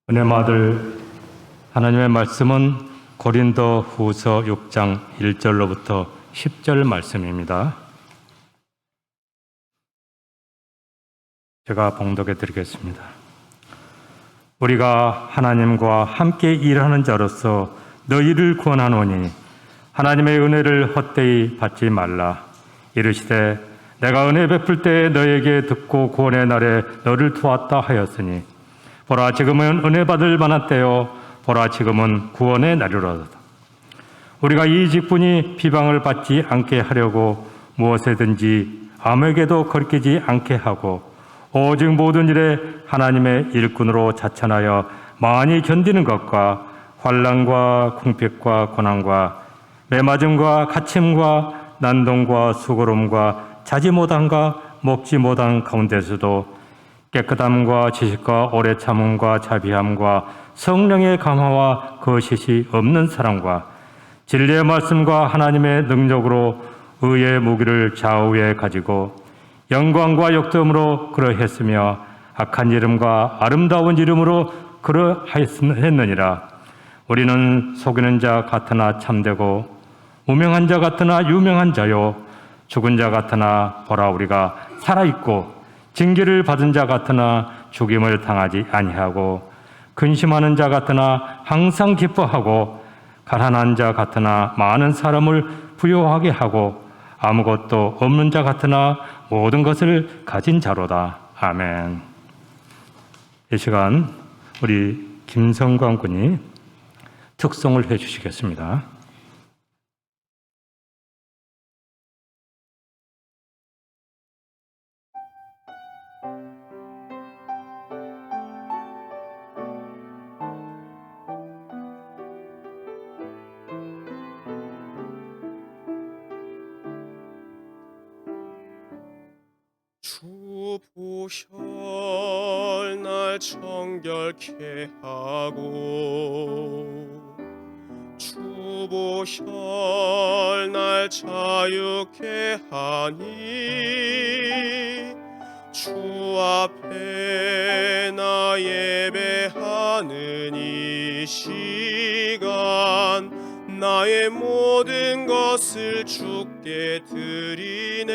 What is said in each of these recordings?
은혜의 아들 하나님의 말씀은 고린도 후서 6장 1절로부터 10절 말씀입니다. 제가 봉독해 드리겠습니다. 우리가 하나님과 함께 일하는 자로서 너희를 구원하노니 하나님의 은혜를 헛되이 받지 말라. 이르시되 내가 은혜 베풀 때에 너에게 듣고 구원의 날에 너를 도왔다 하였으니 보라 지금은 은혜 받을 만한 때요 보라 지금은 구원의 날이로다. 우리가 이 직분이 비방을 받지 않게 하려고 무엇에든지 아무에게도 거리끼지 않게 하고 오직 모든 일에 하나님의 일꾼으로 자천하여 많이 견디는 것과 환난과 궁핍과 고난과 매맞음과 갇힘과 난동과 수고로움과 자지 못함과 먹지 못한 가운데서도 깨끗함과 지식과 오래 참음과 자비함과 성령의 감화와 거짓이 없는 사랑과 진리의 말씀과 하나님의 능력으로 의의 무기를 좌우에 가지고 영광과 역dom으로 그러했으며 악한 이름과 아름다운 이름으로 그러했느니라. 우리는 속이는 자 같으나 참되고 무명한 자 같으나 유명한 자요 죽은 자 같으나 보라 우리가 살아있고 징계를 받은 자 같으나 죽임을 당하지 아니하고 근심하는 자 같으나 항상 기뻐하고 가난한 자 같으나 많은 사람을 부요하게 하고 아무것도 없는 자 같으나 모든 것을 가진 자로다. 아멘. 이 시간 우리 김성광 군이 특송을 해 주시겠습니다. 주 보혈 날 정결케 하고 주 보혈 날 자유케 하니 주 앞에 나 예배하는 이 시간 나의 모든 것을 주께 드리네.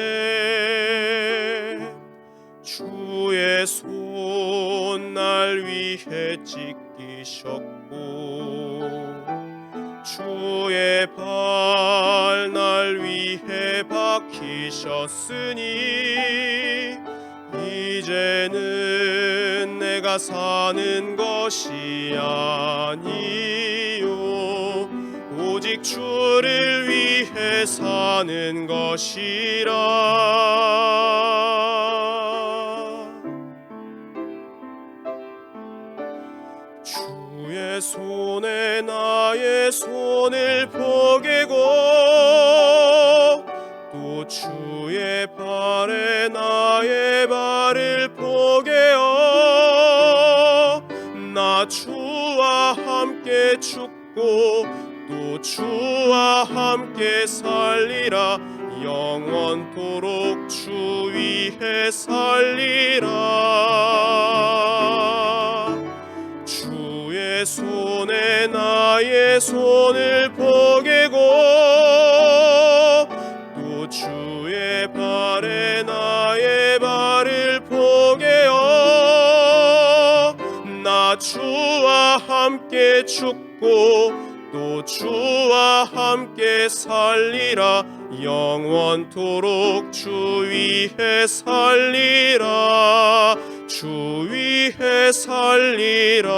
주의 손 날 위해 찢기셨고 주의 발 날 위해 박히셨으니 이제는 내가 사는 것이 아니요 오직 주를 위해 사는 것이라. 주의 손에 나의 손을 포개고 또 주의 발에 나의 발을 포개어 나 주와 함께 죽고 또 주와 함께 살리라. 영원토록 주 위에 살리라. 주의 손에 나의 손을 포개고 또 주의 발에 나의 발을 포개어 나 주와 함께 죽고 또 주와 함께 살리라. 영원토록 주 위에 살리라. 주 위에 살리라.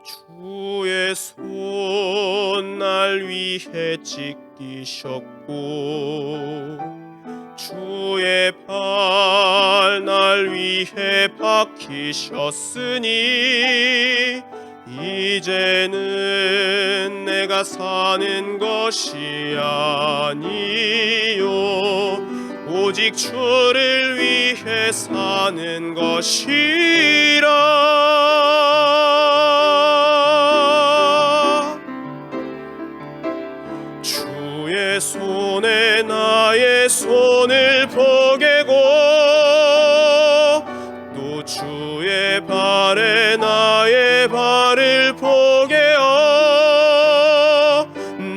주의 손 날 위해 찢기셨고 주의 발 날 위해 박히셨으니 이제는 내가 사는 것이 아니요 오직 주를 위해 사는 것이라. 주의 손에 나의 손을 포개고 또 주의 발에 나의 발을 포개어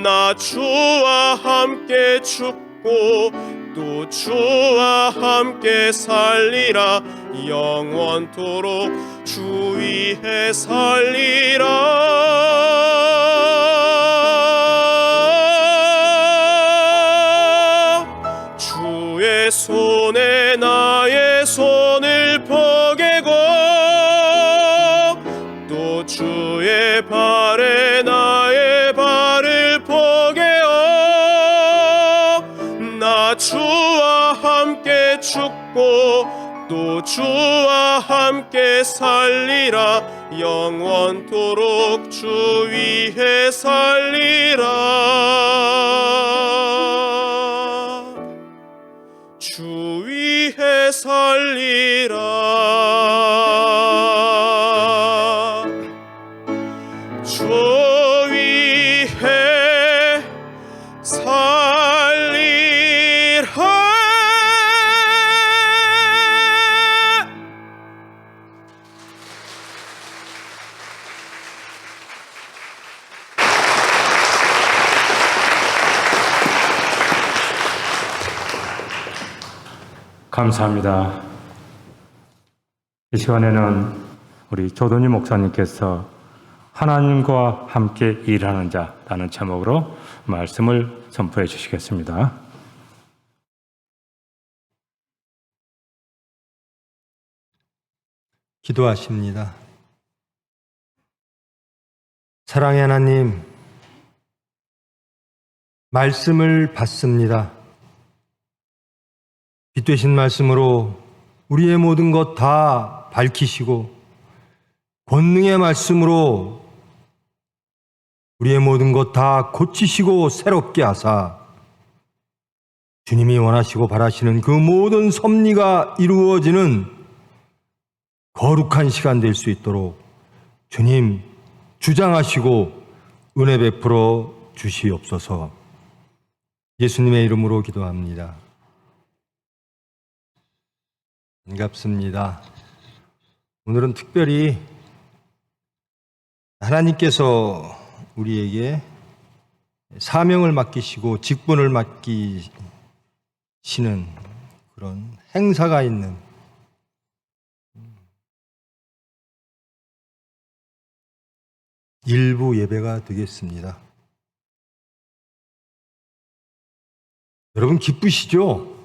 나 주와 함께 죽고 또 주와 함께 살리라. 영원토록 주 위에 살리라. 주의 손에 나의 손을 포개고 또 주의 발에 나의 발을 포개어 나 주와 함께 죽고 또 주와 함께 살리라. 영원토록 주 위에 살리라. 주 위에 살리라. 주 위에 살리라. 감사합니다. 이 시간에는 우리 조던희 목사님께서 하나님과 함께 일하는 자라는 제목으로 말씀을 선포해 주시겠습니다. 기도하십니다. 사랑의 하나님, 말씀을 받습니다. 빛 되신 말씀으로 우리의 모든 것 다 밝히시고 권능의 말씀으로 우리의 모든 것 다 고치시고 새롭게 하사 주님이 원하시고 바라시는 그 모든 섭리가 이루어지는 거룩한 시간 될 수 있도록 주님 주장하시고 은혜 베풀어 주시옵소서. 예수님의 이름으로 기도합니다. 반갑습니다. 오늘은 특별히 하나님께서 우리에게 사명을 맡기시고 직분을 맡기시는 그런 행사가 있는 일부 예배가 되겠습니다. 여러분 기쁘시죠?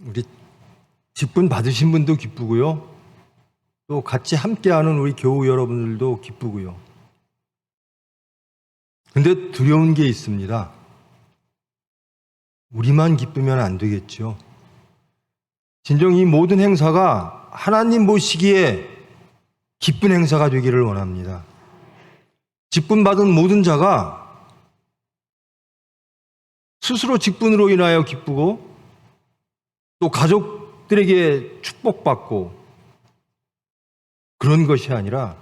우리 직분 받으신 분도 기쁘고요. 또 같이 함께하는 우리 교우 여러분들도 기쁘고요. 근데 두려운 게 있습니다. 우리만 기쁘면 안 되겠죠. 진정 이 모든 행사가 하나님 보시기에 기쁜 행사가 되기를 원합니다. 직분 받은 모든 자가 스스로 직분으로 인하여 기쁘고 또 가족들에게 축복받고 그런 것이 아니라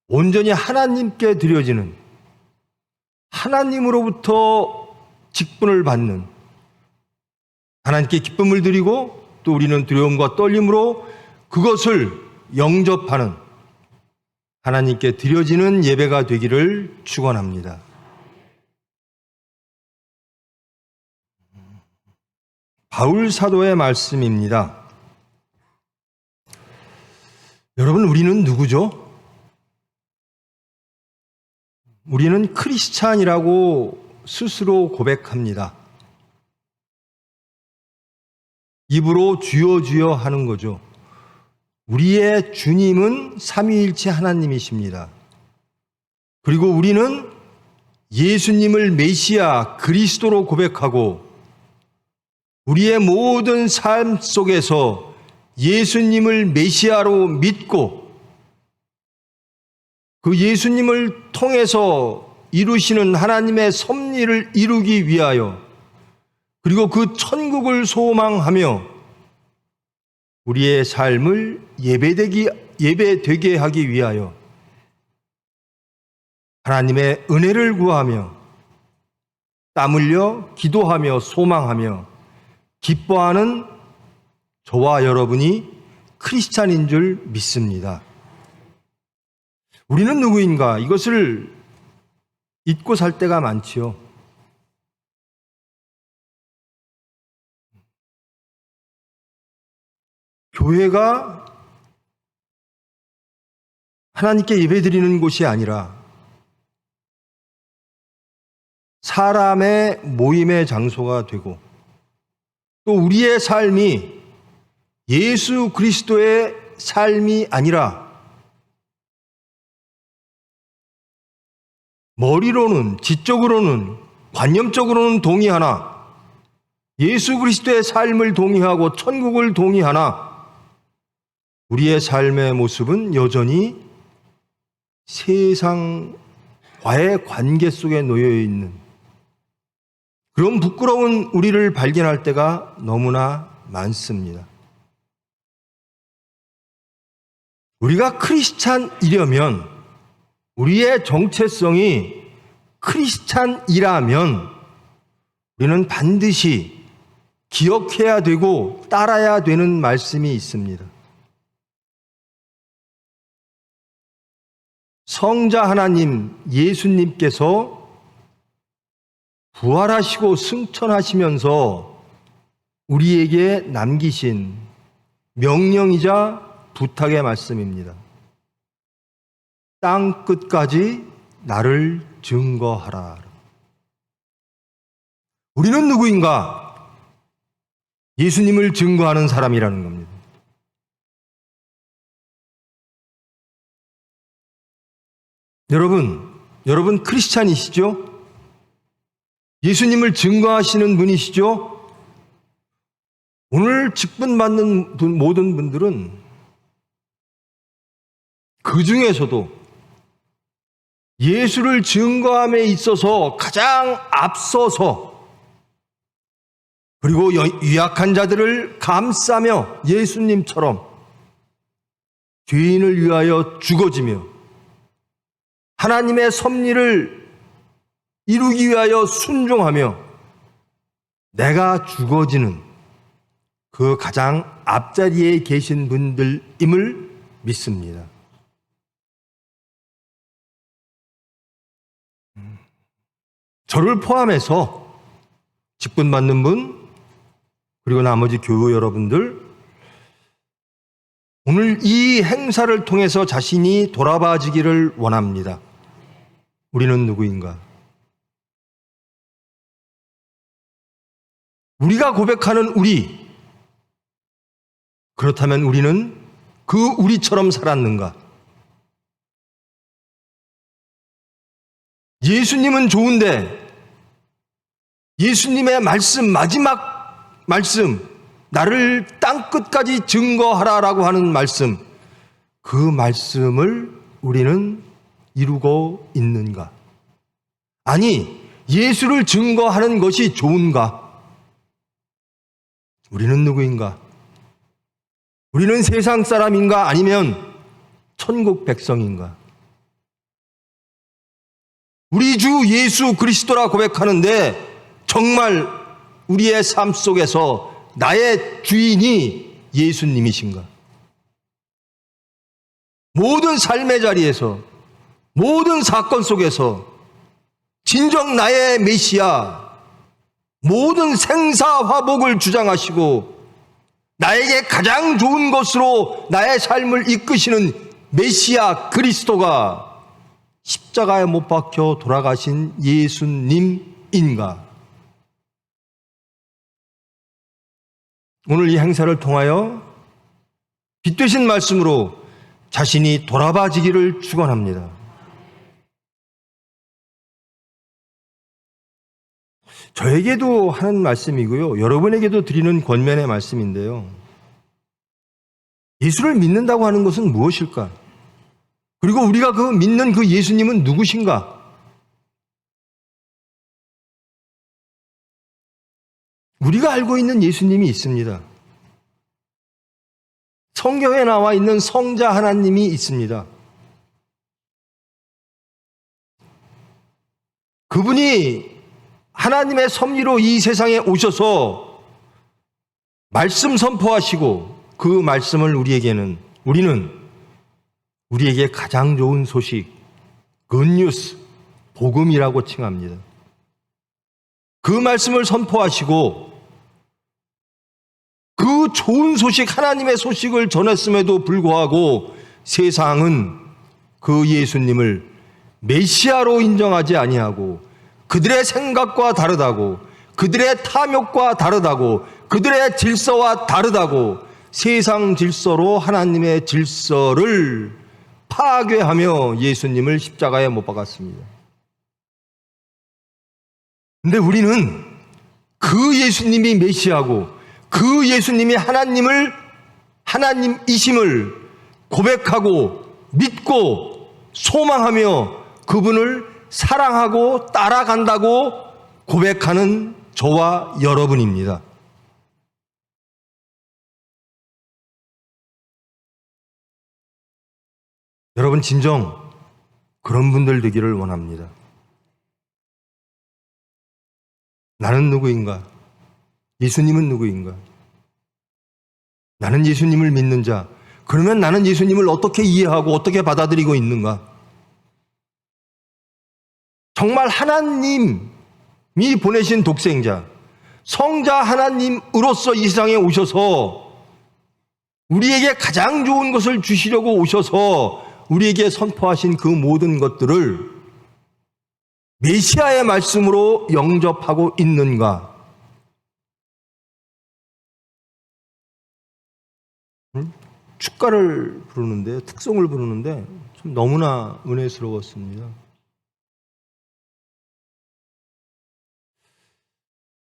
온전히 하나님께 드려지는, 하나님으로부터 직분을 받는, 하나님께 기쁨을 드리고 또 우리는 두려움과 떨림으로 그것을 영접하는 하나님께 드려지는 예배가 되기를 축원합니다. 바울 사도의 말씀입니다. 여러분, 우리는 누구죠? 우리는 크리스찬이라고 스스로 고백합니다. 입으로 주여 주여 하는 거죠. 우리의 주님은 삼위일체 하나님이십니다. 그리고 우리는 예수님을 메시아 그리스도로 고백하고 우리의 모든 삶 속에서 예수님을 메시아로 믿고 그 예수님을 통해서 이루시는 하나님의 섭리를 이루기 위하여 그리고 그 천국을 소망하며 우리의 삶을 예배되게 하기 위하여 하나님의 은혜를 구하며 땀 흘려 기도하며 소망하며 기뻐하는 저와 여러분이 크리스찬인 줄 믿습니다. 우리는 누구인가? 이것을 잊고 살 때가 많지요. 교회가 하나님께 예배드리는 곳이 아니라 사람의 모임의 장소가 되고 또 우리의 삶이 예수 그리스도의 삶이 아니라 머리로는, 지적으로는, 관념적으로는 동의하나 예수 그리스도의 삶을 동의하고 천국을 동의하나 우리의 삶의 모습은 여전히 세상과의 관계 속에 놓여 있는 그런 부끄러운 우리를 발견할 때가 너무나 많습니다. 우리가 크리스찬이려면 우리의 정체성이 크리스찬이라면 우리는 반드시 기억해야 되고 따라야 되는 말씀이 있습니다. 성자 하나님 예수님께서 부활하시고 승천하시면서 우리에게 남기신 명령이자 부탁의 말씀입니다. 땅 끝까지 나를 증거하라. 우리는 누구인가? 예수님을 증거하는 사람이라는 겁니다. 여러분 크리스찬이시죠? 예수님을 증거하시는 분이시죠? 오늘 직분받는 모든 분들은 그 중에서도 예수를 증거함에 있어서 가장 앞서서 그리고 유약한 자들을 감싸며 예수님처럼 죄인을 위하여 죽어지며 하나님의 섭리를 이루기 위하여 순종하며 내가 죽어지는 그 가장 앞자리에 계신 분들임을 믿습니다. 저를 포함해서 직분받는 분 그리고 나머지 교우 여러분들 오늘 이 행사를 통해서 자신이 돌아봐지기를 원합니다. 우리는 누구인가? 우리가 고백하는 우리, 그렇다면 우리는 그 우리처럼 살았는가? 예수님은 좋은데 예수님의 말씀, 마지막 말씀, 나를 땅끝까지 증거하라라고 하는 말씀, 그 말씀을 우리는 이루고 있는가? 아니, 예수를 증거하는 것이 좋은가? 우리는 누구인가? 우리는 세상 사람인가? 아니면 천국 백성인가? 우리 주 예수 그리스도라 고백하는데 정말 우리의 삶 속에서 나의 주인이 예수님이신가? 모든 삶의 자리에서, 모든 사건 속에서 진정 나의 메시아, 모든 생사화복을 주장하시고 나에게 가장 좋은 것으로 나의 삶을 이끄시는 메시아 그리스도가 십자가에 못 박혀 돌아가신 예수님인가? 오늘 이 행사를 통하여 빛되신 말씀으로 자신이 돌아봐지기를 축원합니다. 저에게도 하는 말씀이고요. 여러분에게도 드리는 권면의 말씀인데요. 예수를 믿는다고 하는 것은 무엇일까? 그리고 우리가 믿는 그 예수님은 누구신가? 우리가 알고 있는 예수님이 있습니다. 성경에 나와 있는 성자 하나님이 있습니다. 그분이 하나님의 섭리로 이 세상에 오셔서 말씀 선포하시고 그 말씀을 우리는 우리에게 가장 좋은 소식, 굿뉴스, 복음이라고 칭합니다. 그 말씀을 선포하시고 그 좋은 소식, 하나님의 소식을 전했음에도 불구하고 세상은 그 예수님을 메시아로 인정하지 아니하고 그들의 생각과 다르다고, 그들의 탐욕과 다르다고, 그들의 질서와 다르다고 세상 질서로 하나님의 질서를 파괴하며 예수님을 십자가에 못 박았습니다. 근데 우리는 그 예수님이 메시아고 그 예수님이 하나님이심을 고백하고 믿고 소망하며 그분을 사랑하고 따라간다고 고백하는 저와 여러분입니다. 여러분 진정 그런 분들 되기를 원합니다. 나는 누구인가? 예수님은 누구인가? 나는 예수님을 믿는 자. 그러면 나는 예수님을 어떻게 이해하고 어떻게 받아들이고 있는가? 정말 하나님이 보내신 독생자, 성자 하나님으로서 이 세상에 오셔서 우리에게 가장 좋은 것을 주시려고 오셔서 우리에게 선포하신 그 모든 것들을 메시아의 말씀으로 영접하고 있는가? 축가를 부르는데, 특송을 부르는데 좀 너무나 은혜스러웠습니다.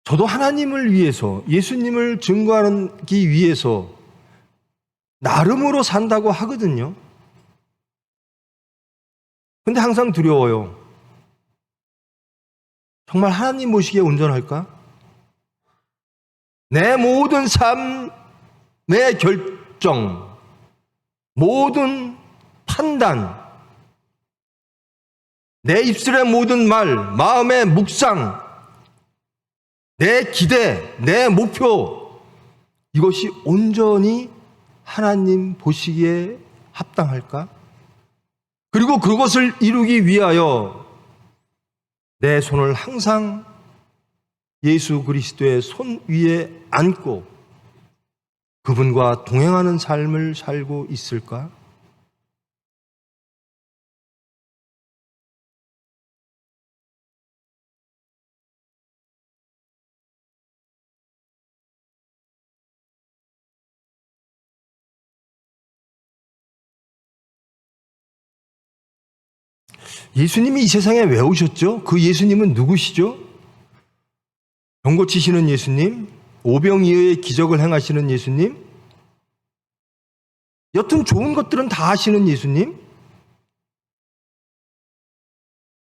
저도 하나님을 위해서, 예수님을 증거하기 위해서 나름으로 산다고 하거든요. 근데 항상 두려워요. 정말 하나님 보시기에 온전할까? 내 모든 삶의 결정, 모든 판단, 내 입술의 모든 말, 마음의 묵상, 내 기대, 내 목표, 이것이 온전히 하나님 보시기에 합당할까? 그리고 그것을 이루기 위하여 내 손을 항상 예수 그리스도의 손 위에 안고 그분과 동행하는 삶을 살고 있을까? 예수님이 이 세상에 왜 오셨죠? 그 예수님은 누구시죠? 병 고치시는 예수님? 오병이어의 기적을 행하시는 예수님? 여튼 좋은 것들은 다 하시는 예수님?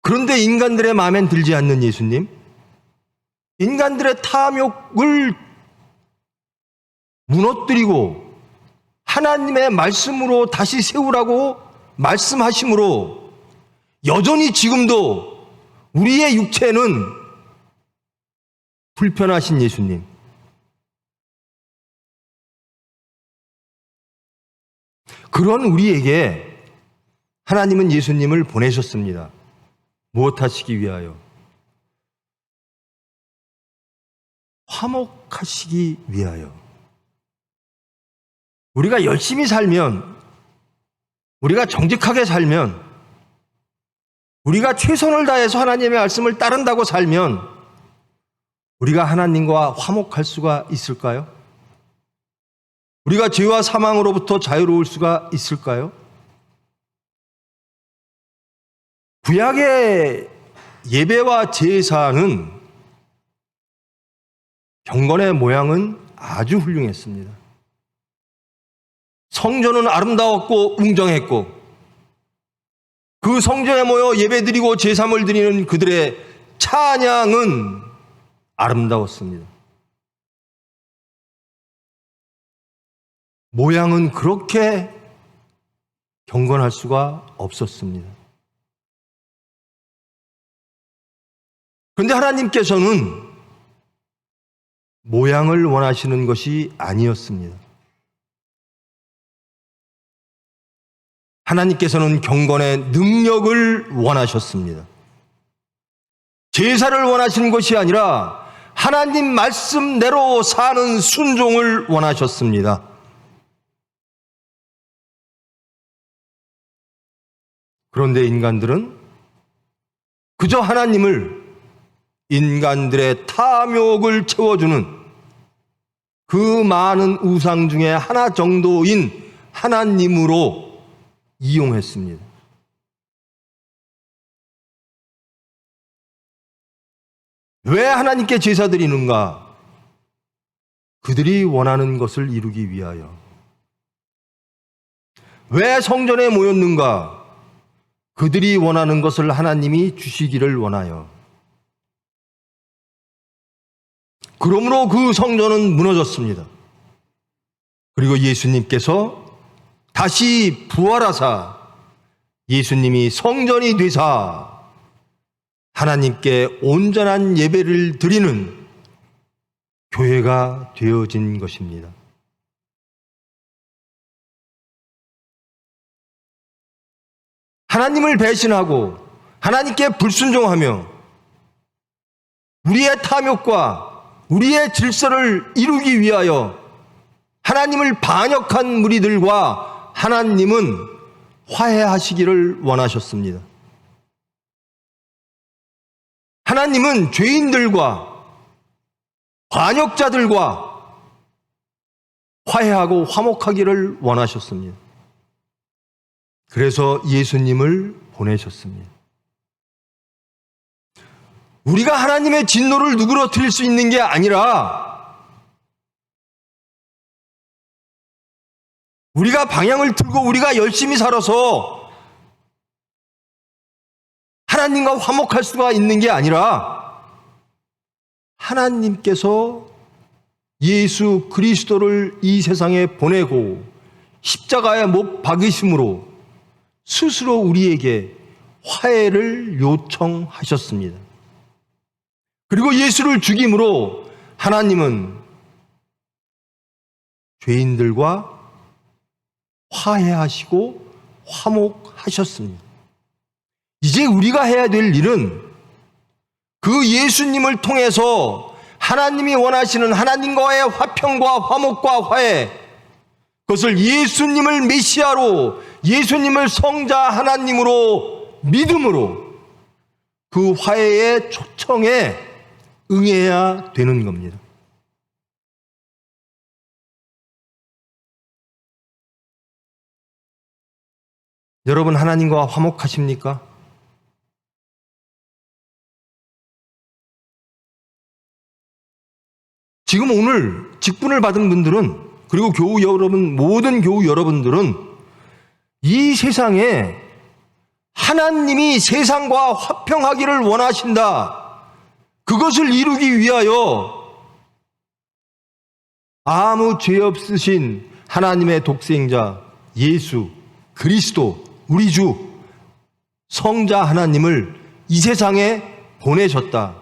그런데 인간들의 마음엔 들지 않는 예수님? 인간들의 탐욕을 무너뜨리고 하나님의 말씀으로 다시 세우라고 말씀하심으로 여전히 지금도 우리의 육체는 불편하신 예수님. 그런 우리에게 하나님은 예수님을 보내셨습니다. 무엇 하시기 위하여? 화목하시기 위하여. 우리가 열심히 살면, 우리가 정직하게 살면, 우리가 최선을 다해서 하나님의 말씀을 따른다고 살면 우리가 하나님과 화목할 수가 있을까요? 우리가 죄와 사망으로부터 자유로울 수가 있을까요? 구약의 예배와 제사는 경건의 모양은 아주 훌륭했습니다. 성전은 아름다웠고 웅장했고 그 성전에 모여 예배드리고 제사를 드리는 그들의 찬양은 아름다웠습니다. 모양은 그렇게 경건할 수가 없었습니다. 그런데 하나님께서는 모양을 원하시는 것이 아니었습니다. 하나님께서는 경건의 능력을 원하셨습니다. 제사를 원하시는 것이 아니라 하나님 말씀대로 사는 순종을 원하셨습니다. 그런데 인간들은 그저 하나님을 인간들의 탐욕을 채워주는 그 많은 우상 중에 하나 정도인 하나님으로 이용했습니다. 왜 하나님께 제사 드리는가? 그들이 원하는 것을 이루기 위하여. 왜 성전에 모였는가? 그들이 원하는 것을 하나님이 주시기를 원하여. 그러므로 그 성전은 무너졌습니다. 그리고 예수님께서 다시 부활하사 예수님이 성전이 되사 하나님께 온전한 예배를 드리는 교회가 되어진 것입니다. 하나님을 배신하고 하나님께 불순종하며 우리의 탐욕과 우리의 질서를 이루기 위하여 하나님을 반역한 무리들과 하나님은 화해하시기를 원하셨습니다. 하나님은 죄인들과 반역자들과 화해하고 화목하기를 원하셨습니다. 그래서 예수님을 보내셨습니다. 우리가 하나님의 진노를 누그러뜨릴 수 있는 게 아니라 우리가 방향을 틀고 우리가 열심히 살아서 하나님과 화목할 수가 있는 게 아니라 하나님께서 예수 그리스도를 이 세상에 보내고 십자가에 못 박으심으로 스스로 우리에게 화해를 요청하셨습니다. 그리고 예수를 죽임으로 하나님은 죄인들과 화해하시고 화목하셨습니다. 이제 우리가 해야 될 일은 그 예수님을 통해서 하나님이 원하시는 하나님과의 화평과 화목과 화해, 그것을 예수님을 메시아로, 예수님을 성자 하나님으로 믿음으로 그 화해의 초청에 응해야 되는 겁니다. 여러분, 하나님과 화목하십니까? 지금 오늘 직분을 받은 분들은, 그리고 교우 여러분, 모든 교우 여러분들은 이 세상에 하나님이 세상과 화평하기를 원하신다. 그것을 이루기 위하여 아무 죄 없으신 하나님의 독생자 예수 그리스도 우리 주 성자 하나님을 이 세상에 보내셨다.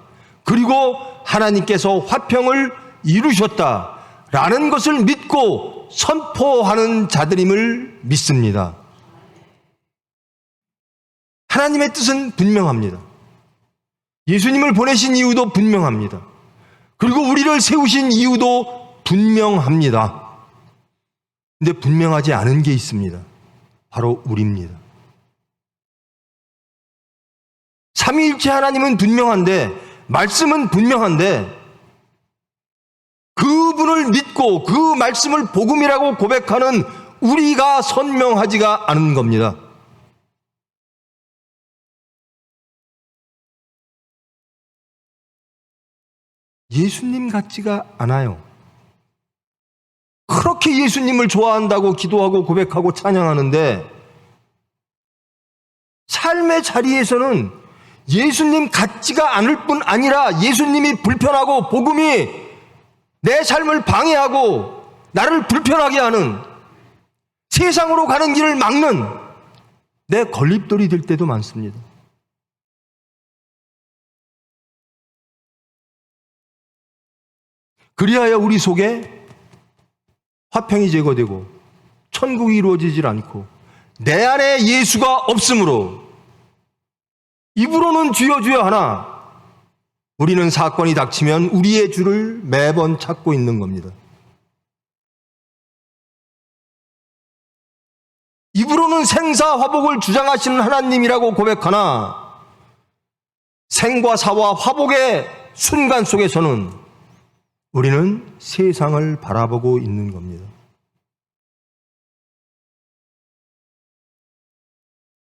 그리고 하나님께서 화평을 이루셨다라는 것을 믿고 선포하는 자들임을 믿습니다. 하나님의 뜻은 분명합니다. 예수님을 보내신 이유도 분명합니다. 그리고 우리를 세우신 이유도 분명합니다. 근데 분명하지 않은 게 있습니다. 바로 우리입니다. 삼위일체 하나님은 분명한데, 말씀은 분명한데, 그분을 믿고 그 말씀을 복음이라고 고백하는 우리가 선명하지가 않은 겁니다. 예수님 같지가 않아요. 그렇게 예수님을 좋아한다고 기도하고 고백하고 찬양하는데 삶의 자리에서는 예수님 같지가 않을 뿐 아니라 예수님이 불편하고 복음이 내 삶을 방해하고 나를 불편하게 하는 세상으로 가는 길을 막는 내 걸림돌이 될 때도 많습니다. 그리하여 우리 속에 화평이 제거되고 천국이 이루어지질 않고 내 안에 예수가 없으므로 입으로는 주여 주여 하나 우리는 사건이 닥치면 우리의 주를 매번 찾고 있는 겁니다. 입으로는 생사화복을 주장하시는 하나님이라고 고백하나 생과 사와 화복의 순간 속에서는 우리는 세상을 바라보고 있는 겁니다.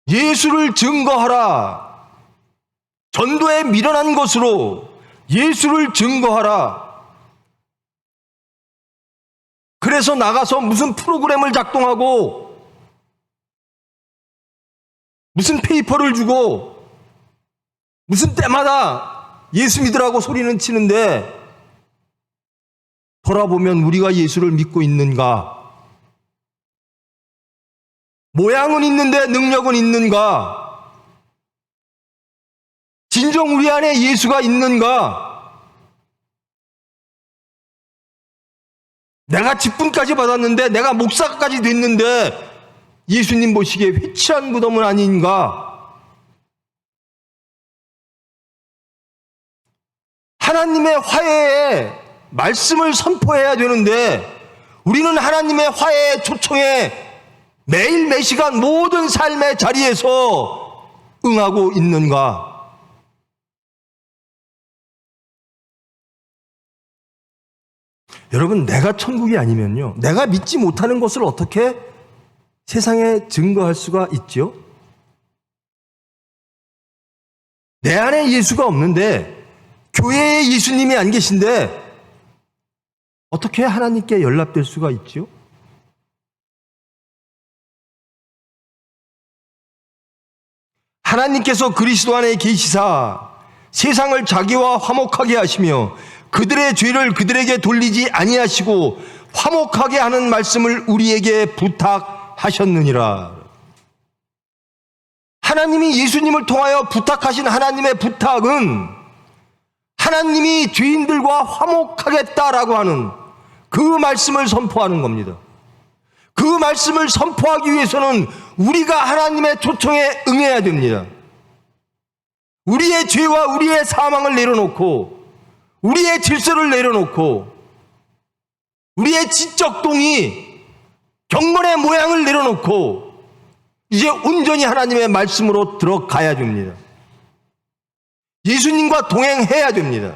예수를 증거하라. 전도에 미련한 것으로 예수를 증거하라. 그래서 나가서 무슨 프로그램을 작동하고 무슨 페이퍼를 주고 무슨 때마다 예수 믿으라고 소리는 치는데 돌아보면 우리가 예수를 믿고 있는가? 모양은 있는데 능력은 있는가? 진정 우리 안에 예수가 있는가? 내가 직분까지 받았는데 내가 목사까지 됐는데 예수님 보시기에 회칠한 무덤은 아닌가? 하나님의 화해에 말씀을 선포해야 되는데 우리는 하나님의 화해의 초청에 매일 매시간 모든 삶의 자리에서 응하고 있는가? 여러분, 내가 천국이 아니면요, 내가 믿지 못하는 것을 어떻게 세상에 증거할 수가 있죠? 내 안에 예수가 없는데 교회에 예수님이 안 계신데 어떻게 하나님께 연락될 수가 있죠? 하나님께서 그리스도 안에 계시사 세상을 자기와 화목하게 하시며 그들의 죄를 그들에게 돌리지 아니하시고 화목하게 하는 말씀을 우리에게 부탁하셨느니라. 하나님이 예수님을 통하여 부탁하신 하나님의 부탁은 하나님이 죄인들과 화목하겠다라고 하는 그 말씀을 선포하는 겁니다. 그 말씀을 선포하기 위해서는 우리가 하나님의 초청에 응해야 됩니다. 우리의 죄와 우리의 사망을 내려놓고 우리의 질서를 내려놓고 우리의 지적 동의, 경건의 모양을 내려놓고 이제 온전히 하나님의 말씀으로 들어가야 됩니다. 예수님과 동행해야 됩니다.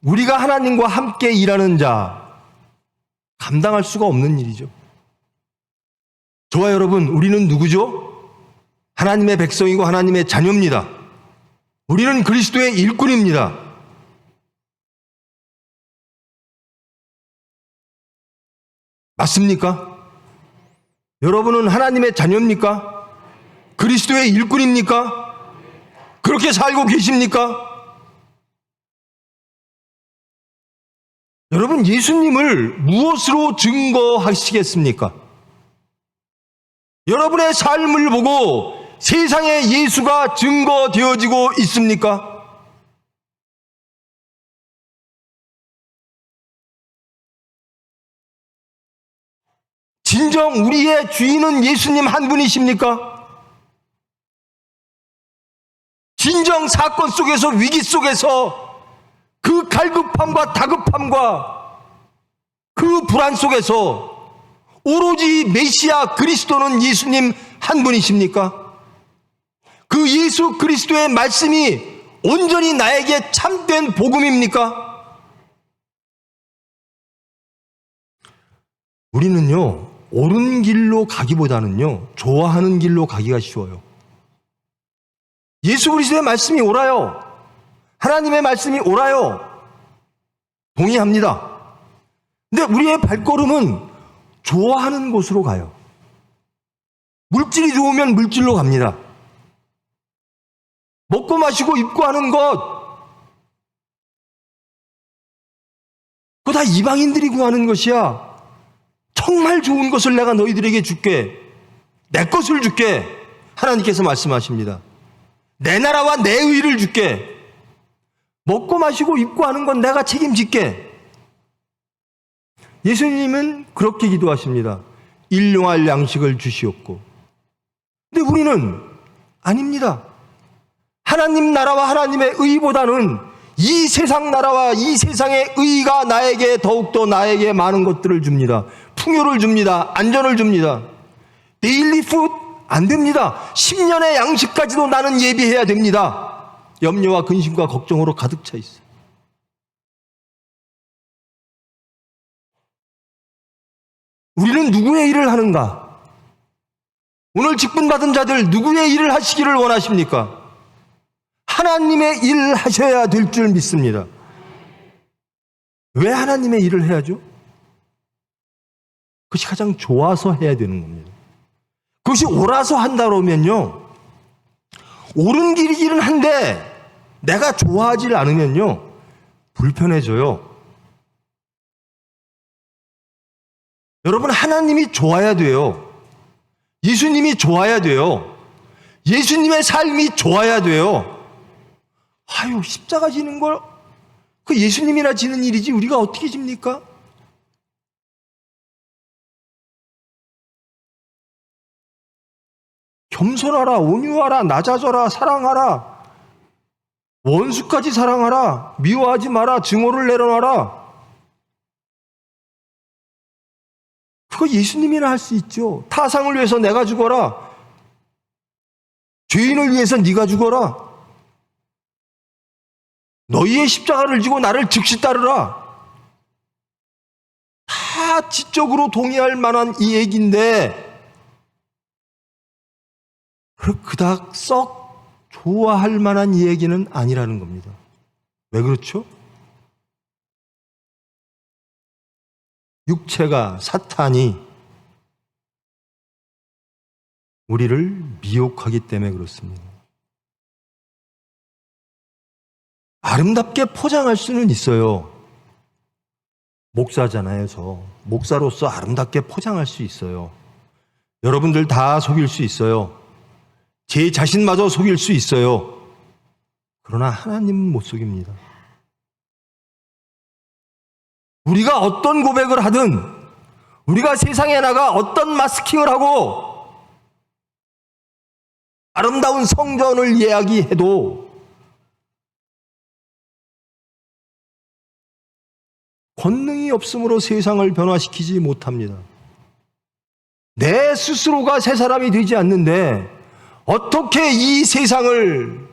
우리가 하나님과 함께 일하는 자, 감당할 수가 없는 일이죠. 저와 여러분, 우리는 누구죠? 하나님의 백성이고 하나님의 자녀입니다. 우리는 그리스도의 일꾼입니다. 맞습니까? 여러분은 하나님의 자녀입니까? 그리스도의 일꾼입니까? 그렇게 살고 계십니까? 여러분, 예수님을 무엇으로 증거하시겠습니까? 여러분의 삶을 보고 세상에 예수가 증거되어지고 있습니까? 진정 우리의 주인은 예수님 한 분이십니까? 진정 사건 속에서, 위기 속에서 그 갈급함과 다급함과 그 불안 속에서 오로지 메시아 그리스도는 예수님 한 분이십니까? 그 예수 그리스도의 말씀이 온전히 나에게 참된 복음입니까? 우리는요, 옳은 길로 가기보다는요, 좋아하는 길로 가기가 쉬워요. 예수 그리스도의 말씀이 옳아요. 하나님의 말씀이 옳아요. 동의합니다. 근데 우리의 발걸음은 좋아하는 곳으로 가요. 물질이 좋으면 물질로 갑니다. 먹고 마시고 입고 하는 것, 다 이방인들이 구하는 것이야. 정말 좋은 것을 내가 너희들에게 줄게. 내 것을 줄게. 하나님께서 말씀하십니다. 내 나라와 내 의를 줄게. 먹고 마시고 입고 하는 건 내가 책임질게. 예수님은 그렇게 기도하십니다. 일용할 양식을 주시옵고. 근데 우리는 아닙니다. 하나님 나라와 하나님의 의보다는 이 세상 나라와 이 세상의 의가 나에게 더욱더 나에게 많은 것들을 줍니다. 풍요를 줍니다. 안전을 줍니다. 데일리 푸드 안 됩니다. 10년의 양식까지도 나는 예비해야 됩니다. 염려와 근심과 걱정으로 가득 차 있어요. 우리는 누구의 일을 하는가? 오늘 직분받은 자들 누구의 일을 하시기를 원하십니까? 하나님의 일을 하셔야 될 줄 믿습니다. 왜 하나님의 일을 해야죠? 그것이 가장 좋아서 해야 되는 겁니다. 그것이 옳아서 한다 그러면요, 옳은 길이기는 한데 내가 좋아하지 않으면요 불편해져요. 여러분, 하나님이 좋아야 돼요. 예수님이 좋아야 돼요. 예수님의 삶이 좋아야 돼요. 아유, 십자가 지는 걸 그 예수님이나 지는 일이지 우리가 어떻게 집니까? 겸손하라, 온유하라, 낮아져라, 사랑하라, 원수까지 사랑하라, 미워하지 마라, 증오를 내려놔라. 그거 예수님이나 할 수 있죠. 타상을 위해서 내가 죽어라, 죄인을 위해서 네가 죽어라, 너희의 십자가를 지고 나를 즉시 따르라. 다 지적으로 동의할 만한 이 얘기인데 그닥 썩 좋아할 만한 이 얘기는 아니라는 겁니다. 왜 그렇죠? 육체가, 사탄이 우리를 미혹하기 때문에 그렇습니다. 아름답게 포장할 수는 있어요. 목사잖아요. 저 목사로서 아름답게 포장할 수 있어요. 여러분들 다 속일 수 있어요. 제 자신마저 속일 수 있어요. 그러나 하나님은 못 속입니다. 우리가 어떤 고백을 하든, 우리가 세상에 나가 어떤 마스킹을 하고 아름다운 성전을 이야기해도 권능이 없으므로 세상을 변화시키지 못합니다. 내 스스로가 새 사람이 되지 않는데 어떻게 이 세상을,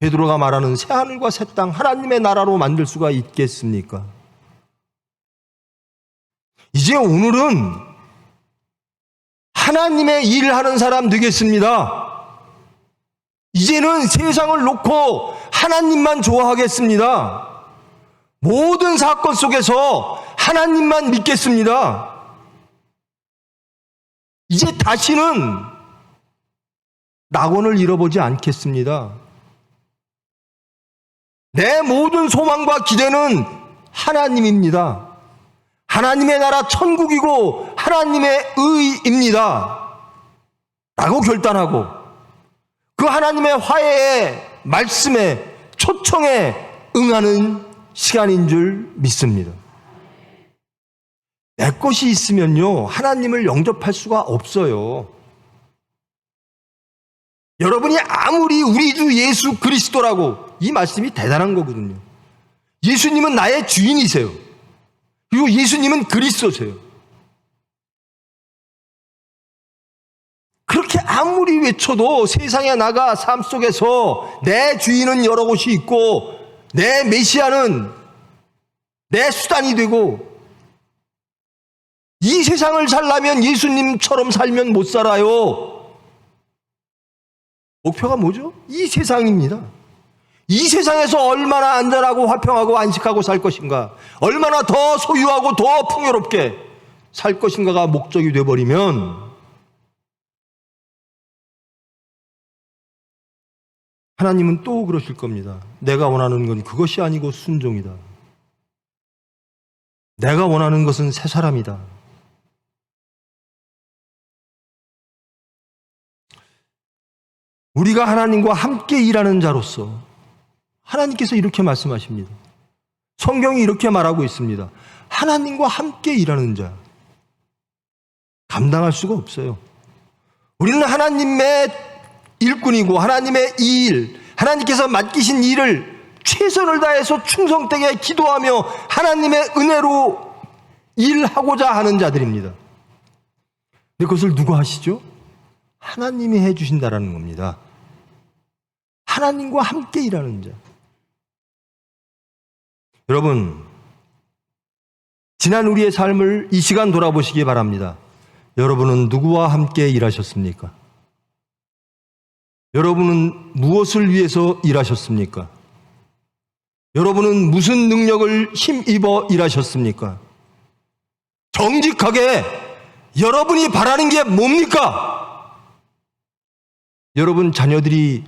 베드로가 말하는 새 하늘과 새 땅, 하나님의 나라로 만들 수가 있겠습니까? 이제 오늘은 하나님의 일을 하는 사람 되겠습니다. 이제는 세상을 놓고 하나님만 좋아하겠습니다. 모든 사건 속에서 하나님만 믿겠습니다. 이제 다시는 낙원을 잃어보지 않겠습니다. 내 모든 소망과 기대는 하나님입니다. 하나님의 나라 천국이고 하나님의 의입니다 라고 결단하고 그 하나님의 화해의 말씀에, 초청에 응하는 시간인 줄 믿습니다. 내 것이 있으면요 하나님을 영접할 수가 없어요. 여러분이 아무리 우리 주 예수 그리스도라고, 이 말씀이 대단한 거거든요. 예수님은 나의 주인이세요. 그리고 예수님은 그리스도세요. 그렇게 아무리 외쳐도 세상에 나가 삶 속에서 내 주인은 여러 곳이 있고 내 메시아는 내 수단이 되고, 이 세상을 살려면 예수님처럼 살면 못 살아요. 목표가 뭐죠? 이 세상입니다. 이 세상에서 얼마나 안전하고 화평하고 안식하고 살 것인가, 얼마나 더 소유하고 더 풍요롭게 살 것인가가 목적이 되어버리면 하나님은 또 그러실 겁니다. 내가 원하는 건 그것이 아니고 순종이다. 내가 원하는 것은 새 사람이다. 우리가 하나님과 함께 일하는 자로서 하나님께서 이렇게 말씀하십니다. 성경이 이렇게 말하고 있습니다. 하나님과 함께 일하는 자. 감당할 수가 없어요. 우리는 하나님의 일꾼이고 하나님의 이 일, 하나님께서 맡기신 일을 최선을 다해서 충성되게 기도하며 하나님의 은혜로 일하고자 하는 자들입니다. 근데 그것을 누가 하시죠? 하나님이 해주신다라는 겁니다. 하나님과 함께 일하는 자. 여러분, 지난 우리의 삶을 이 시간 돌아보시기 바랍니다. 여러분은 누구와 함께 일하셨습니까? 여러분은 무엇을 위해서 일하셨습니까? 여러분은 무슨 능력을 힘입어 일하셨습니까? 정직하게 여러분이 바라는 게 뭡니까? 여러분 자녀들이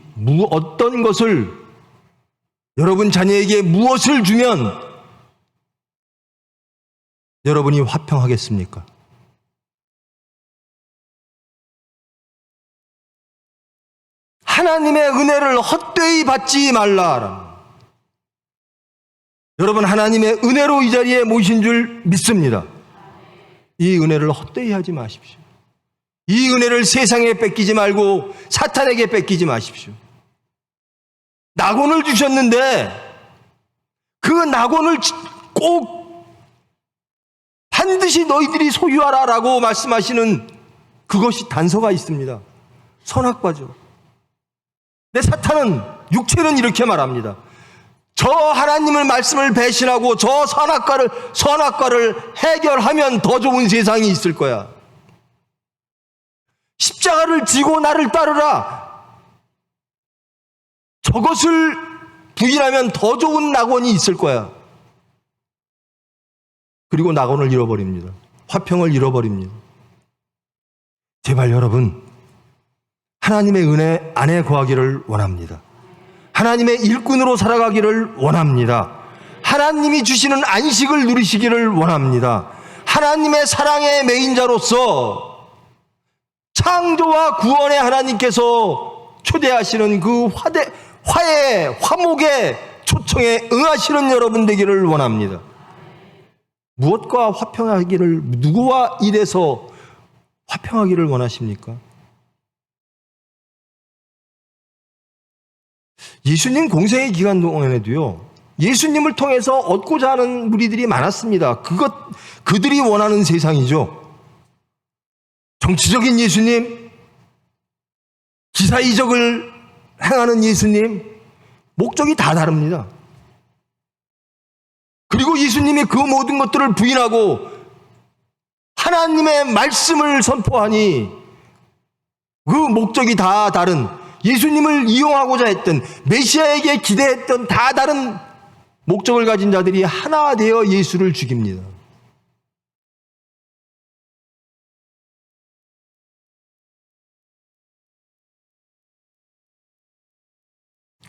어떤 것을, 여러분 자녀에게 무엇을 주면 여러분이 화평하겠습니까? 하나님의 은혜를 헛되이 받지 말라. 여러분 하나님의 은혜로 이 자리에 모신 줄 믿습니다. 이 은혜를 헛되이 하지 마십시오. 이 은혜를 세상에 뺏기지 말고 사탄에게 뺏기지 마십시오. 낙원을 주셨는데 그 낙원을 꼭 반드시 너희들이 소유하라라고 말씀하시는 그것이 단서가 있습니다. 선악과죠. 근데 사탄은, 육체는 이렇게 말합니다. 저 하나님을 말씀을 배신하고 저 선악과를 해결하면 더 좋은 세상이 있을 거야. 십자가를 지고 나를 따르라. 저것을 부인하면 더 좋은 낙원이 있을 거야. 그리고 낙원을 잃어버립니다. 화평을 잃어버립니다. 제발 여러분, 하나님의 은혜 안에 거하기를 원합니다. 하나님의 일꾼으로 살아가기를 원합니다. 하나님이 주시는 안식을 누리시기를 원합니다. 하나님의 사랑의 메인자로서 창조와 구원의 하나님께서 초대하시는 그 화해, 화목의 초청에 응하시는 여러분 되기를 원합니다. 무엇과 화평하기를, 누구와 일해서 화평하기를 원하십니까? 예수님 공생의 기간 동안에도요, 예수님을 통해서 얻고자 하는 무리들이 많았습니다. 그들이 원하는 세상이죠. 정치적인 예수님, 기사이적을 행하는 예수님, 목적이 다 다릅니다. 그리고 예수님이 그 모든 것들을 부인하고 하나님의 말씀을 선포하니 그 목적이 다 다른, 예수님을 이용하고자 했던, 메시아에게 기대했던 다 다른 목적을 가진 자들이 하나 되어 예수를 죽입니다.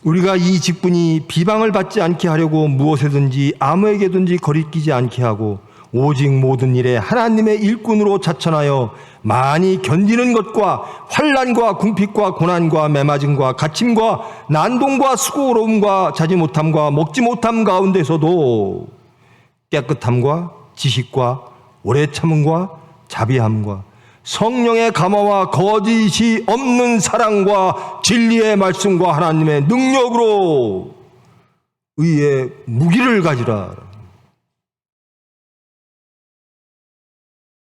우리가 이 직분이 비방을 받지 않게 하려고 무엇에든지 아무에게든지 거리끼지 않게 하고 오직 모든 일에 하나님의 일꾼으로 자천하여 많이 견디는 것과 환난과 궁핍과 고난과 매맞음과 갇힘과 난동과 수고로움과 자지 못함과 먹지 못함 가운데서도 깨끗함과 지식과 오래 참음과 자비함과 성령의 감화와 거짓이 없는 사랑과 진리의 말씀과 하나님의 능력으로 의의 무기를 가지라.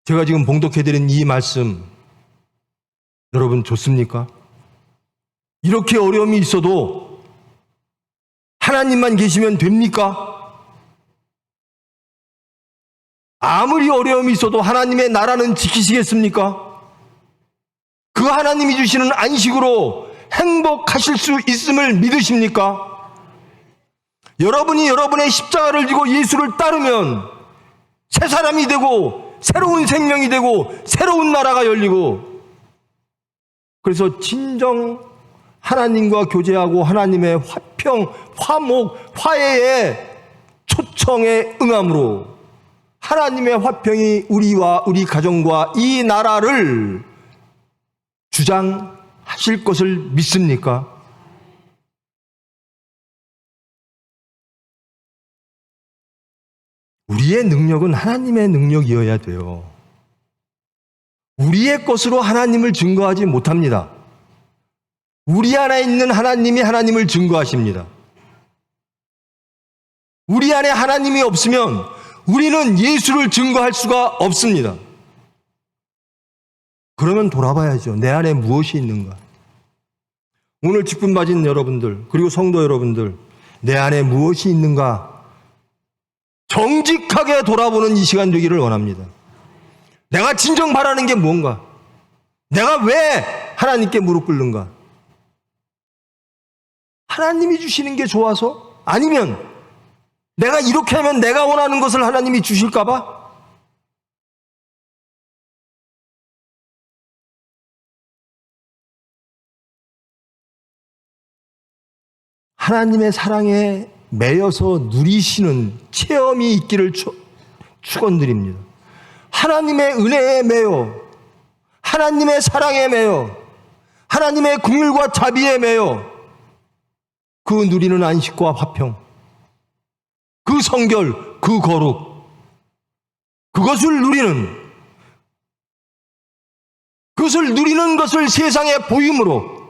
제가 지금 봉독해드린 이 말씀 여러분 좋습니까? 이렇게 어려움이 있어도 하나님만 계시면 됩니까? 아무리 어려움이 있어도 하나님의 나라는 지키시겠습니까? 그 하나님이 주시는 안식으로 행복하실 수 있음을 믿으십니까? 여러분이 여러분의 십자가를 지고 예수를 따르면 새 사람이 되고 새로운 생명이 되고 새로운 나라가 열리고, 그래서 진정 하나님과 교제하고 하나님의 화평, 화목, 화해의 초청에 응함으로 하나님의 화평이 우리와 우리 가정과 이 나라를 주장하실 것을 믿습니까? 우리의 능력은 하나님의 능력이어야 돼요. 우리의 것으로 하나님을 증거하지 못합니다. 우리 안에 있는 하나님이 하나님을 증거하십니다. 우리 안에 하나님이 없으면 우리는 예수를 증거할 수가 없습니다. 그러면 돌아봐야죠. 내 안에 무엇이 있는가? 오늘 직분 받은 여러분들, 그리고 성도 여러분들, 내 안에 무엇이 있는가? 정직하게 돌아보는 이 시간 되기를 원합니다. 내가 진정 바라는 게 뭔가? 내가 왜 하나님께 무릎 꿇는가? 하나님이 주시는 게 좋아서? 아니면 내가 이렇게 하면 내가 원하는 것을 하나님이 주실까 봐? 하나님의 사랑에 매여서 누리시는 체험이 있기를 축원드립니다. 하나님의 은혜에 매여, 하나님의 사랑에 매여, 하나님의 긍휼과 자비에 매여 그 누리는 안식과 화평, 그 성결, 그 거룩, 그것을 누리는 것을 세상에 보임으로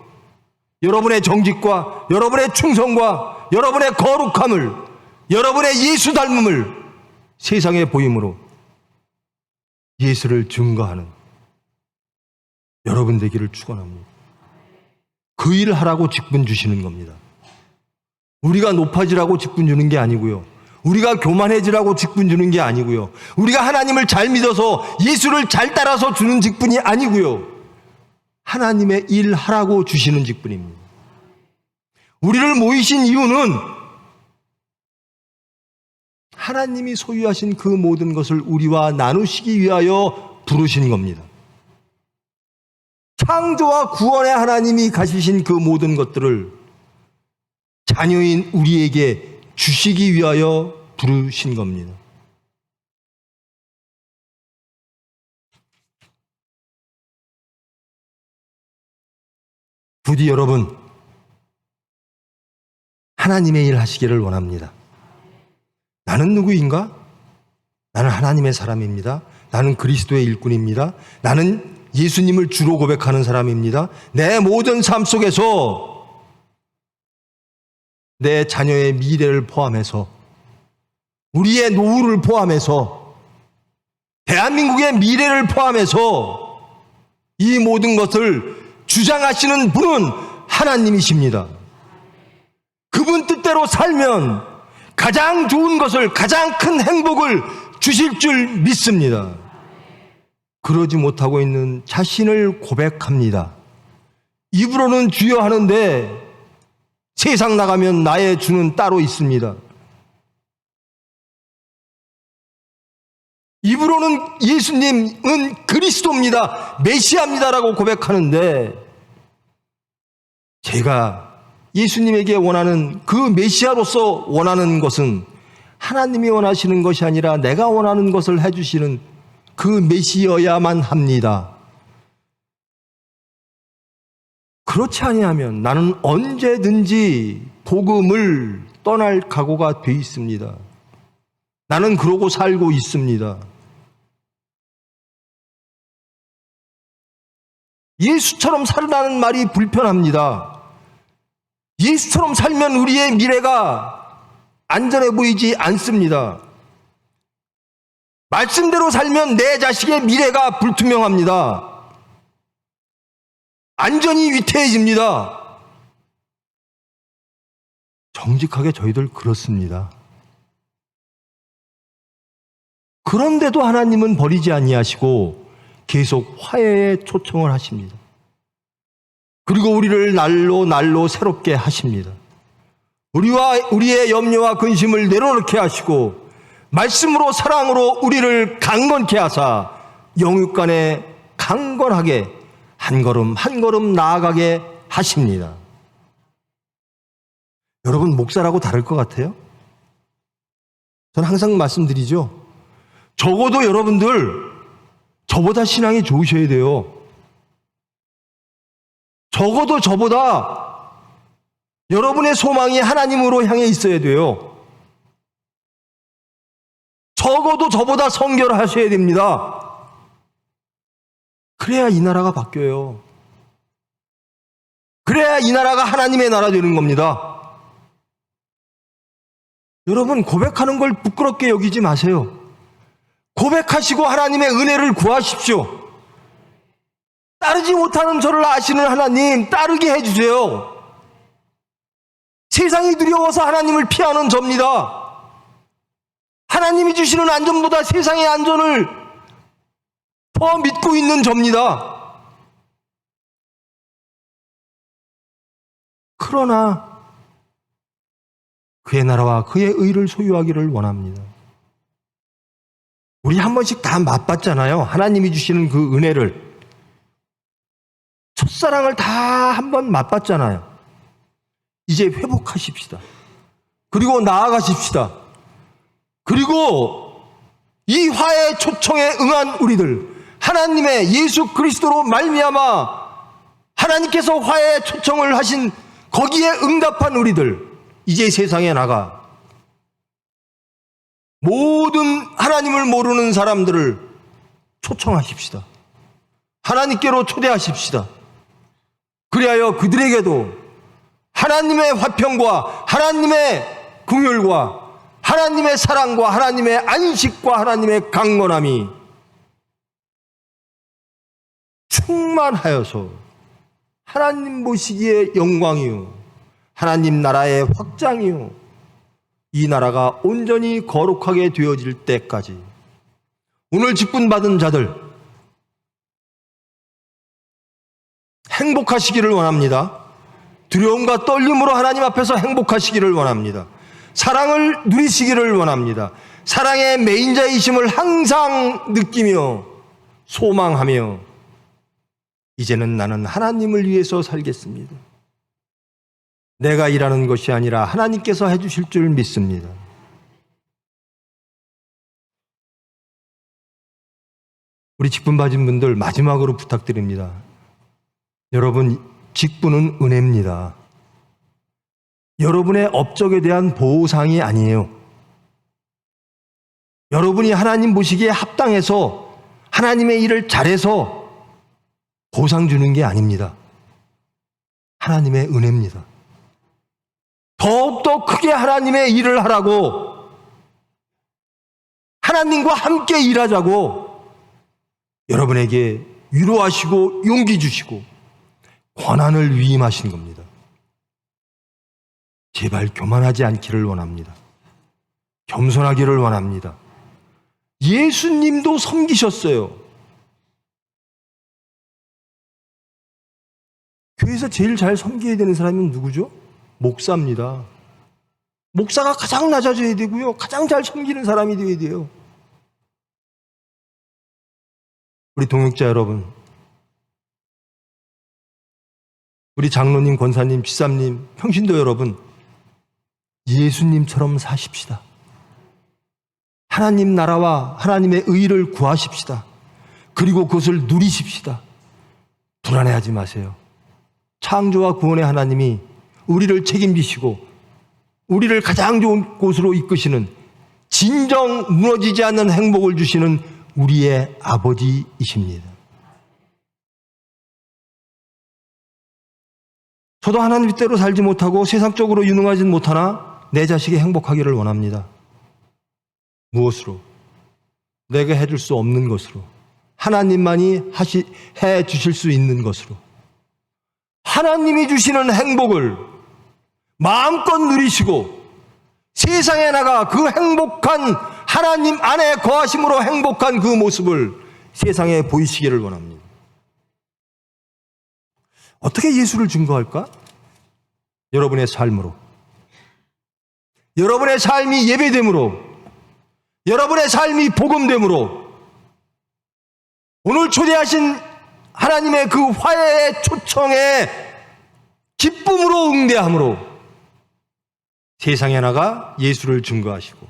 여러분의 정직과 여러분의 충성과 여러분의 거룩함을, 여러분의 예수 닮음을 세상에 보임으로 예수를 증거하는 여러분 되기를 축원합니다. 그 일을 하라고 직분 주시는 겁니다. 우리가 높아지라고 직분 주는 게 아니고요. 우리가 교만해지라고 직분 주는 게 아니고요. 우리가 하나님을 잘 믿어서 예수를 잘 따라서 주는 직분이 아니고요. 하나님의 일 하라고 주시는 직분입니다. 우리를 모이신 이유는 하나님이 소유하신 그 모든 것을 우리와 나누시기 위하여 부르신 겁니다. 창조와 구원의 하나님이 가지신 그 모든 것들을 자녀인 우리에게 주시기 위하여 부르신 겁니다. 부디 여러분, 하나님의 일 하시기를 원합니다. 나는 누구인가? 나는 하나님의 사람입니다. 나는 그리스도의 일꾼입니다. 나는 예수님을 주로 고백하는 사람입니다. 내 모든 삶 속에서 내 자녀의 미래를 포함해서, 우리의 노후를 포함해서, 대한민국의 미래를 포함해서 이 모든 것을 주장하시는 분은 하나님이십니다. 그분 뜻대로 살면 가장 좋은 것을, 가장 큰 행복을 주실 줄 믿습니다. 그러지 못하고 있는 자신을 고백합니다. 입으로는 주여 하는데 세상 나가면 나의 주는 따로 있습니다. 입으로는 예수님은 그리스도입니다, 메시아입니다라고 고백하는데 제가 예수님에게 원하는 그 메시아로서 원하는 것은 하나님이 원하시는 것이 아니라 내가 원하는 것을 해주시는 그 메시아야만 합니다. 그렇지 아니하면 나는 언제든지 복음을 떠날 각오가 돼 있습니다. 나는 그러고 살고 있습니다. 예수처럼 살라는 말이 불편합니다. 예수처럼 살면 우리의 미래가 안전해 보이지 않습니다. 말씀대로 살면 내 자식의 미래가 불투명합니다. 안전이 위태해집니다. 정직하게 저희들 그렇습니다. 그런데도 하나님은 버리지 아니하시고 계속 화해의 초청을 하십니다. 그리고 우리를 날로 새롭게 하십니다. 우리의 염려와 근심을 내려놓게 하시고 말씀으로 사랑으로 우리를 강건케 하사 영육간에 강건하게 한 걸음 한 걸음 나아가게 하십니다. 여러분, 목사라고 다를 것 같아요? 저는 항상 말씀드리죠. 적어도 여러분들 저보다 신앙이 좋으셔야 돼요. 적어도 저보다 여러분의 소망이 하나님으로 향해 있어야 돼요. 적어도 저보다 성결하셔야 됩니다. 그래야 이 나라가 바뀌어요. 그래야 이 나라가 하나님의 나라 되는 겁니다. 여러분, 고백하는 걸 부끄럽게 여기지 마세요. 고백하시고 하나님의 은혜를 구하십시오. 따르지 못하는 저를 아시는 하나님, 따르게 해주세요. 세상이 두려워서 하나님을 피하는 접니다. 하나님이 주시는 안전보다 세상의 안전을 더 믿고 있는 접니다. 그러나 그의 나라와 그의 의를 소유하기를 원합니다. 우리 한 번씩 다 맛봤잖아요. 하나님이 주시는 그 은혜를. 첫사랑을 다 한 번 맛봤잖아요. 이제 회복하십시다. 그리고 나아가십시다. 그리고 이 화해 초청에 응한 우리들, 하나님의 예수 그리스도로 말미암아 하나님께서 화해 초청을 하신 거기에 응답한 우리들, 이제 세상에 나가 모든 하나님을 모르는 사람들을 초청하십시다. 하나님께로 초대하십시다. 그리하여 그들에게도 하나님의 화평과 하나님의 긍휼과 하나님의 사랑과 하나님의 안식과 하나님의 강건함이 충만하여서 하나님 보시기에 영광이요, 하나님 나라의 확장이요, 이 나라가 온전히 거룩하게 되어질 때까지 오늘 직분받은 자들 행복하시기를 원합니다. 두려움과 떨림으로 하나님 앞에서 행복하시기를 원합니다. 사랑을 누리시기를 원합니다. 사랑의 메인자이심을 항상 느끼며 소망하며 이제는 나는 하나님을 위해서 살겠습니다. 내가 일하는 것이 아니라 하나님께서 해주실 줄 믿습니다. 우리 직분 받은 분들 마지막으로 부탁드립니다. 여러분, 직분은 은혜입니다. 여러분의 업적에 대한 보상이 아니에요. 여러분이 하나님 보시기에 합당해서 하나님의 일을 잘해서 보상 주는 게 아닙니다. 하나님의 은혜입니다. 더욱더 크게 하나님의 일을 하라고, 하나님과 함께 일하자고 여러분에게 위로하시고 용기 주시고 권한을 위임하신 겁니다. 제발 교만하지 않기를 원합니다. 겸손하기를 원합니다. 예수님도 섬기셨어요. 교회에서 제일 잘 섬겨야 되는 사람은 누구죠? 목사입니다. 목사가 가장 낮아져야 되고요, 가장 잘 섬기는 사람이 되어야 돼요. 우리 동역자 여러분, 우리 장로님, 권사님, 집사님, 평신도 여러분, 예수님처럼 사십시다. 하나님 나라와 하나님의 의를 구하십시다. 그리고 그것을 누리십시다. 불안해하지 마세요. 창조와 구원의 하나님이 우리를 책임지시고 우리를 가장 좋은 곳으로 이끄시는, 진정 무너지지 않는 행복을 주시는 우리의 아버지이십니다. 저도 하나님 뜻대로 살지 못하고 세상적으로 유능하진 못하나 내 자식이 행복하기를 원합니다. 무엇으로? 내가 해줄 수 없는 것으로, 하나님만이 해 주실 수 있는 것으로, 하나님이 주시는 행복을 마음껏 누리시고 세상에 나가 그 행복한 하나님 안에 거하심으로 행복한 그 모습을 세상에 보이시기를 원합니다. 어떻게 예수를 증거할까? 여러분의 삶으로, 여러분의 삶이 예배됨으로, 여러분의 삶이 복음됨으로, 오늘 초대하신 하나님의 그 화해의 초청에 기쁨으로 응대함으로 세상에 나가 예수를 증거하시고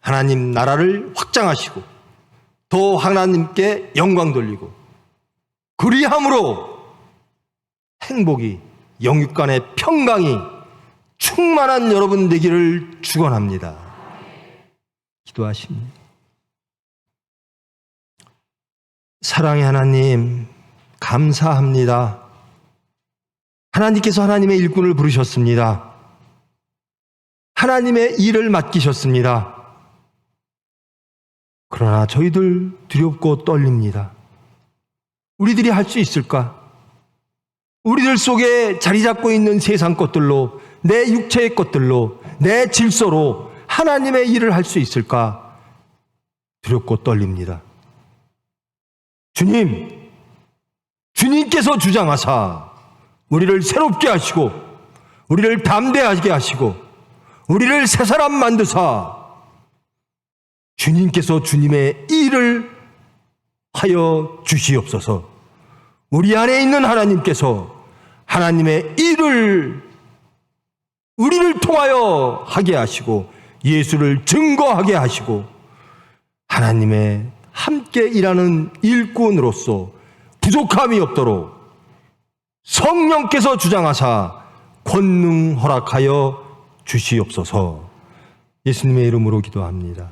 하나님 나라를 확장하시고 더 하나님께 영광 돌리고 그리함으로 행복이 영육 간의 평강이 충만한 여러분 되기를 축원합니다. 기도하십니다. 사랑의 하나님 감사합니다. 하나님께서 하나님의 일꾼을 부르셨습니다. 하나님의 일을 맡기셨습니다. 그러나 저희들 두렵고 떨립니다. 우리들이 할 수 있을까? 우리들 속에 자리 잡고 있는 세상 것들로, 내 육체의 것들로, 내 질서로 하나님의 일을 할 수 있을까? 두렵고 떨립니다. 주님께서 주장하사 우리를 새롭게 하시고 우리를 담대하게 하시고 우리를 새 사람 만드사 주님께서 주님의 일을 하여 주시옵소서. 우리 안에 있는 하나님께서 하나님의 일을 우리를 통하여 하게 하시고 예수를 증거하게 하시고 하나님의 함께 일하는 일꾼으로서 부족함이 없도록 성령께서 주장하사 권능 허락하여 주시옵소서. 예수님의 이름으로 기도합니다.